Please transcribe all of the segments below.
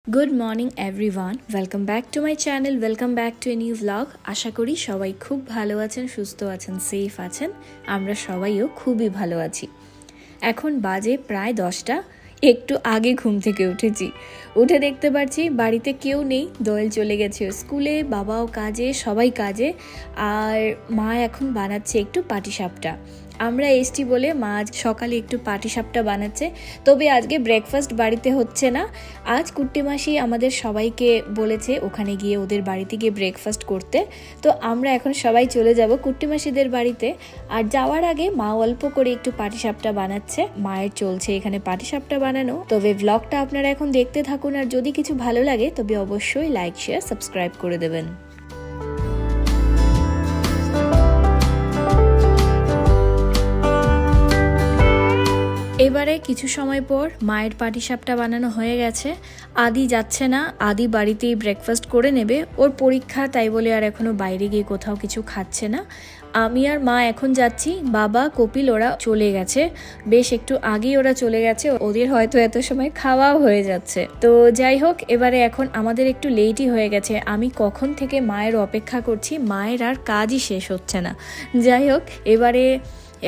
Good morning everyone, welcome back to my channel, welcome back to a new vlog. আশা করি সবাই খুব ভালো আছেন, সুস্থ আছেন, সেফ আছেন। আমরা সবাইও খুবই ভালো আছি। এখন বাজে প্রায় 10টা, একটু আগে ঘুম থেকে উঠেছি। উঠে দেখতে পাচ্ছি বাড়িতে কেউ নেই, দোয়েল চলে গেছে স্কুলে, বাবাও কাজে, সবাই কাজে। আর মা এখন বানাচ্ছে একটু পাটিসাপটা। আমরা এসছি বলে মা আজ সকালে একটু পাটিসাপটা বানাচ্ছে। তবে আজকে ব্রেকফাস্ট বাড়িতে হচ্ছে না। আজ কুট্টি মাসি আমাদের সবাইকে বলেছে ওখানে গিয়ে ওদের বাড়িতে গিয়ে ব্রেকফাস্ট করতে। তো আমরা এখন সবাই চলে যাব কুট্টি মাসিদের বাড়িতে। আর যাওয়ার আগে মা অল্প করে একটু পাটিসাপটা বানাচ্ছে। মায়ের চলছে এখানে পাটিসাপটা বানানো। তবে ব্লগটা আপনারা এখন দেখতে থাকুন, আর যদি কিছু ভালো লাগে তবে অবশ্যই লাইক, শেয়ার, সাবস্ক্রাইব করে দেবেন। এবারে কিছু সময় পর মায়ের পাটিসাপটা বানানো হয়ে গেছে। আদি যাচ্ছে না, আদি বাড়িতেই ব্রেকফাস্ট করে নেবে। ওর পরীক্ষা, তাই বলে আর এখনো বাইরে গিয়ে কোথাও কিছু খাচ্ছে না। আমি আর মা এখন যাচ্ছি। বাবা, কপিল ওরা চলে গেছে, বেশ একটু আগেই ওরা চলে গেছে। ওদের হয়তো এত সময় খাওয়াও হয়ে যাচ্ছে। তো যাই হোক, এবারে এখন আমাদের একটু লেটই হয়ে গেছে। আমি কখন থেকে মায়ের অপেক্ষা করছি, মায়ের আর কাজই শেষ হচ্ছে না। যাই হোক, এবারে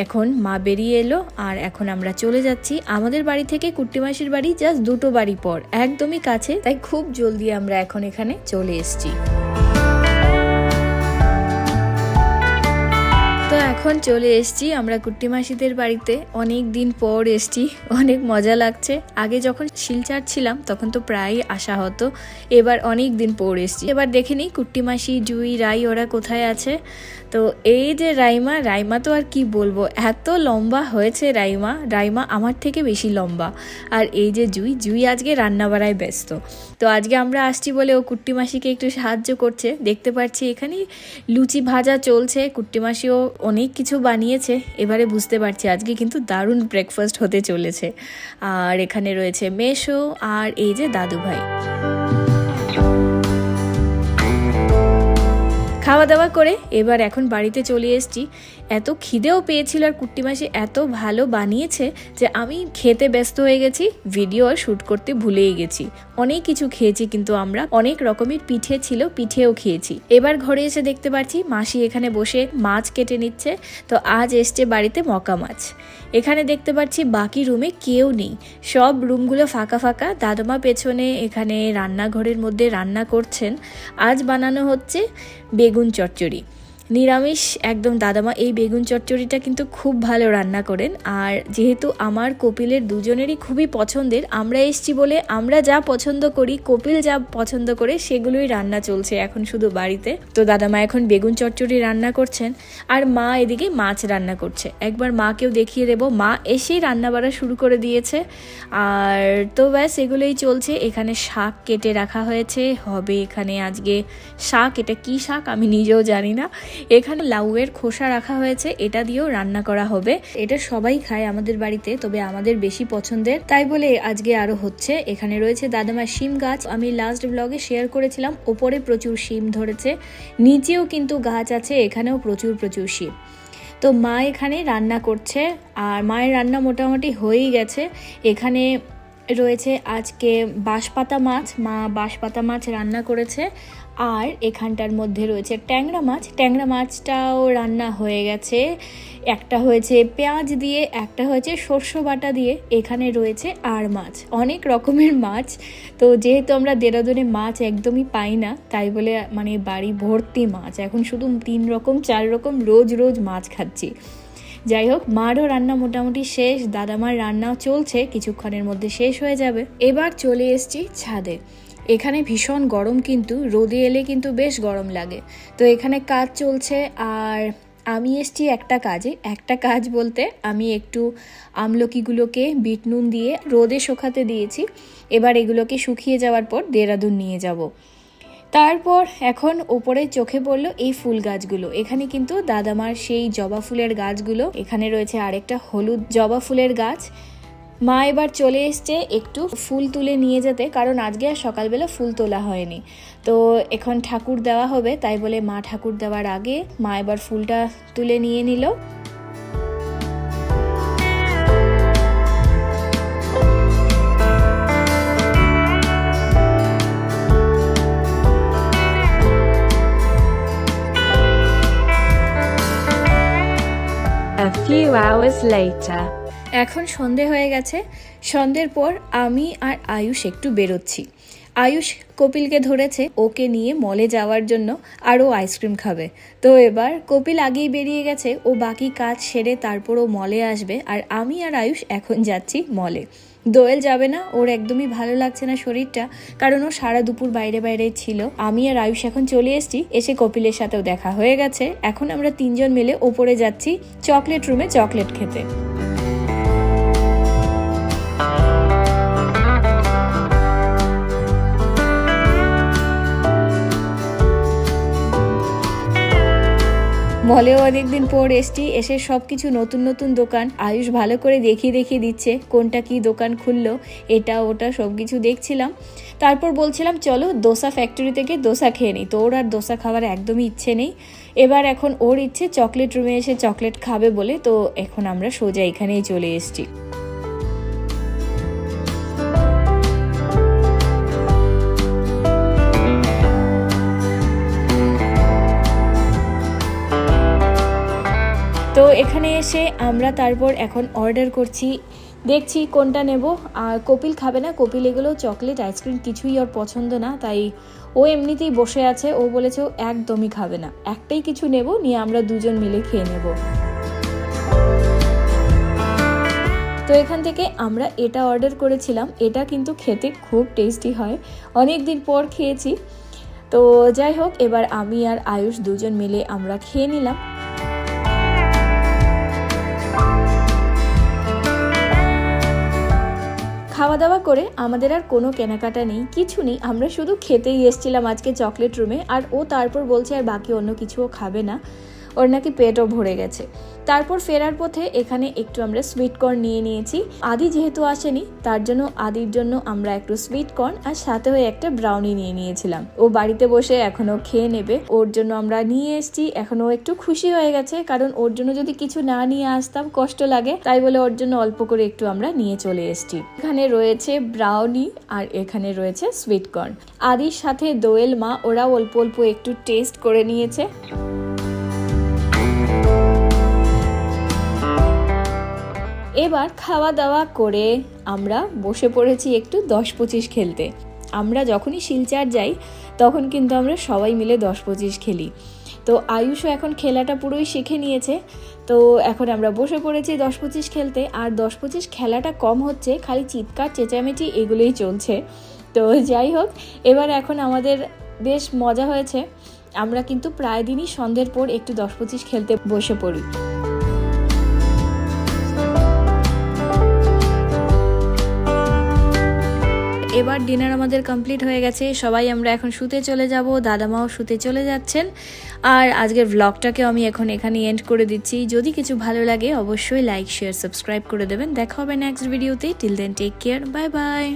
এখন মা বেরিয়ে এলো আর এখন আমরা চলে যাচ্ছি। আমাদের বাড়ি থেকে কুট্টি মাসির বাড়ি জাস্ট 2টো বাড়ি পর, একদমই কাছে, তাই খুব জলদি আমরা এখন এখানে চলে এসেছি। তো এখন চলে এসেছি আমরা কুট্টি মাসিদের বাড়িতে। অনেক দিন পর এসেছি, অনেক মজা লাগছে। আগে যখন শিলচর ছিলাম তখন তো প্রায় আসা হতো, এবার অনেক দিন পর এসেছি। এবার দেখে নিই কুট্টি মাসি, জুই, রাই ওরা কোথায় আছে। তো এই যে রাইমা তো আর কি বলবো, এত লম্বা হয়েছে রাইমা আমার থেকে বেশি লম্বা। আর এই যে জুই আজকে রান্না বাড়ায় ব্যস্ত। তো আজকে আমরা আসছি বলে ও কুট্টি মাসিকে একটু সাহায্য করছে। দেখতে পাচ্ছি এখানে লুচি ভাজা চলছে, কুট্টি মাসিও অনেক কিছু বানিয়েছে। এবারে বুঝতে পারছি আজকে কিন্তু দারুণ ব্রেকফাস্ট হতে চলেছে। আর এখানে রয়েছে মেশো আর এই যে দাদু ভাই। খাওয়া দাওয়া করে এবার এখন বাড়িতে চলে এসেছি। এত খিদেও পেয়েছিল আর কুট্টি মাসি এত ভালো বানিয়েছে যে আমি খেতে ব্যস্ত হয়ে গেছি, ভিডিও আর শ্যুট করতে ভুলেই গেছি। অনেক কিছু খেয়েছি, কিন্তু আমরা অনেক রকমের পিঠে ছিল, পিঠেও খেয়েছি। এবার ঘরে এসে দেখতে পাচ্ছি মাসি এখানে বসে মাছ কেটে নিচ্ছে। তো আজ এসছে বাড়িতে মকা মাছ। এখানে দেখতে পাচ্ছি বাকি রুমে কেউ নেই, সব রুমগুলো ফাঁকা ফাঁকা। দাদামা পেছনে এখানে রান্নাঘরের মধ্যে রান্না করছেন। আজ বানানো হচ্ছে বেগুন চচ্চড়ি, নিরামিষ একদম। দাদামা এই বেগুন চচ্চড়িটা কিন্তু খুব ভালো রান্না করেন। আর যেহেতু আমার কপিলের দুজনেরই খুবই পছন্দের, আমরা এসছি বলে আমরা যা পছন্দ করি, কপিল যা পছন্দ করে, সেগুলোই রান্না চলছে এখন শুধু বাড়িতে। তো দাদামা এখন বেগুন চচ্চড়ি রান্না করছেন আর মা এদিকে মাছ রান্না করছে। একবার মাকেও দেখিয়ে দেব, মা এসেই রান্না বাড়া শুরু করে দিয়েছে। আর তো ব্যাস এগুলোই চলছে। এখানে শাক কেটে রাখা হয়েছে, হবে এখানে আজকে শাক। এটা কি শাক আমি নিজেও জানি না। এখানে লাউয়ের খোসা রাখা হয়েছে, এটা দিয়েও রান্না করা হবে। এটা সবাই খায় আমাদের বাড়িতে, তবে আমাদের বেশি পছন্দের, তাই বলে আজকে আরো হচ্ছে। এখানে রয়েছে দাদামার শিম গাছ, আমি লাস্ট ব্লগে শেয়ার করেছিলাম। ওপরে প্রচুর শিম ধরেছে, নিচেও কিন্তু গাছ আছে, এখানেও প্রচুর শিম। তো মা এখানে রান্না করছে আর মায়ের রান্না মোটামুটি হয়েই গেছে। এখানে রয়েছে আজকে বাঁশপাতা মাছ, মা বাঁশপাতা মাছ রান্না করেছে। আর এখানটার মধ্যে রয়েছে ট্যাংরা মাছটাও রান্না হয়ে গেছে। একটা হয়েছে পেঁয়াজ দিয়ে, একটা হয়েছে সর্ষে বাটা দিয়ে। এখানে রয়েছে আর মাছ, অনেক রকমের মাছ। তো যেহেতু আমরা দেরাদুনে মাছ একদমই পাই না, তাই বলে মানে বাড়ি ভর্তি মাছ। এখন শুধু 3 রকম 4 রকম রোজ মাছ খাচ্ছি। যাই হোক, মারও রান্না মোটামুটি শেষ, দাদামার রান্নাও চলছে, কিছুক্ষণের মধ্যে শেষ হয়ে যাবে। এবার চলে এসেছি ছাদে। এখানে ভীষণ গরম, কিন্তু রোদে এলে কিন্তু বেশ গরম লাগে। তো এখানে কাজ চলছে আর আমি এসেছি একটা কাজ বলতে আমি একটু আমলকিগুলোকে বিট নুন দিয়ে রোদে শুকাতে দিয়েছি। এবার এগুলোকে শুকিয়ে যাওয়ার পর দেরাদুন নিয়ে যাব। তারপর এখন ওপরে চোখে পড়লো এই ফুল গাছগুলো। এখানে কিন্তু দাদামার সেই জবা ফুলের গাছগুলো, এখানে রয়েছে আরেকটা হলুদ জবা ফুলের গাছ। মা এবার চলে এসছে একটু ফুল তুলে নিয়ে যেতে, কারণ আজকে আর সকালবেলা ফুল তোলা হয়নি। তো এখন ঠাকুর দেওয়া হবে, তাই বলে মা ঠাকুর দেওয়ার আগে মা এবার ফুলটা তুলে নিয়ে নিল। few hours later. এখন সন্ধে হয়ে গেছে। সন্ধ্যের পর আমি আর আয়ুষ একটু বেরোচ্ছি। আয়ুষ কপিলকে ধরেছে ওকে নিয়ে মলে যাওয়ার জন্য, আর ও আইসক্রিম খাবে। তো এবার কপিল আগেই বেরিয়ে গেছে, ও বাকি কাজ সেরে তারপর ও মলে আসবে, আর আমি আর আয়ুষ এখন যাচ্ছি মলে। দোয়েল যাবে না, ওর একদমই ভালো লাগছে না শরীরটা, কারণ ও সারা দুপুর বাইরে বাইরে ছিল। আমি আর আয়ুষ এখন চলে এসেছি, এসে কপিলের সাথেও দেখা হয়ে গেছে। এখন আমরা তিনজন মিলে ওপরে যাচ্ছি চকলেট রুমে চকলেট খেতে। মলেও অনেকদিন পর এসছি, এসে সবকিছু নতুন নতুন দোকান আয়ুষ ভালো করে দেখিয়ে দিচ্ছে কোনটা কি দোকান খুললো, এটা ওটা সবকিছু দেখছিলাম। তারপর বলছিলাম চলো দোসা ফ্যাক্টরি থেকে দোসা খেয়ে নিই, তো ওর আর দোসা খাওয়ার একদমই ইচ্ছে নেই। এবার এখন ওর ইচ্ছে চকলেট রুমে এসে চকলেট খাবে বলে, তো এখন আমরা সোজা এখানেই চলে এসছি। তো এখানে এসে আমরা তারপর এখন অর্ডার করছি, দেখছি কোনটা নেব। আর কপিল খাবে না, কপিল এগুলো চকলেট আইসক্রিম কিছুই ওর পছন্দ না, তাই ও এমনিতেই বসে আছে। ও বলেছে ও একদমই খাবে না, একটাই কিছু নেব, নিয়ে আমরা দুজন মিলে খেয়ে নেব। তো এখান থেকে আমরা এটা অর্ডার করেছিলাম, এটা কিন্তু খেতে খুব টেস্টি হয়, অনেক দিন পর খেয়েছি। তো যাই হোক, এবার আমি আর আয়ুষ দুজন মিলে আমরা খেয়ে নিলাম। খাওয়া দাওয়া করে আমাদের আর কোনো কেনাকাটা নেই, কিছু নেই, আমরা শুধু খেতেই এসেছিলাম আজকে চকলেট রুমে। আর ও তারপর বলছে আর বাকি অন্য কিছুও খাবে না, ওর নাকি পেটও ভরে গেছে। তারপর ফেরার পথে এখানে একটু আমরা সুইট কর্ন নিয়ে নিয়েছি। আদি যেহেতু আসেনি, তার জন্য আদির জন্য আমরা একটু সুইট কর্ন আর সাথে হয়ে একটা ব্রাউনি নিয়ে নিয়েছিলাম। ও বাড়িতে বসে এখনো খেয়ে নেবে, ওর জন্য আমরা নিয়ে এসেছি। এখন ও একটু খুশি হয়ে গেছে, কারণ ওর জন্য যদি কিছু না নিয়ে আসতাম কষ্ট লাগে, তাই বলে ওর জন্য অল্প করে একটু আমরা নিয়ে চলে এসেছি। এখানে রয়েছে ব্রাউনি আর এখানে রয়েছে সুইট কর্ন। আদির সাথে দোয়েল মা ওরা অল্প অল্প একটু টেস্ট করে নিয়েছে। এবার খাওয়া দাওয়া করে আমরা বসে পড়েছি একটু 10-25 খেলতে। আমরা যখনই শিলচর যাই তখন কিন্তু আমরা সবাই মিলে 10-25 খেলি। তো আয়ুষও এখন খেলাটা পুরোই শিখে নিয়েছে, তো এখন আমরা বসে পড়েছি 10-25 খেলতে। আর 10-25 খেলাটা কম হচ্ছে, খালি চিৎকার চেঁচামেচি এগুলোই চলছে। তো যাই হোক, এবার এখন আমাদের বেশ মজা হয়েছে। আমরা কিন্তু প্রায় দিনই সন্ধ্যের পর একটু 10-25 খেলতে বসে পড়ি। এবার ডিনার আমাদের কমপ্লিট হয়ে গেছে, সবাই আমরা এখন শুতে চলে যাব, দাদামাও শুতে চলে যাচ্ছেন। আর আজকের ব্লগটাকেও আমি এখন এখানে এন্ড করে দিচ্ছি। যদি কিছু ভালো লাগে অবশ্যই লাইক শেয়ার সাবস্ক্রাইব করে দেবেন। দেখা হবে নেক্সট ভিডিওতে। Till then take care, bye by.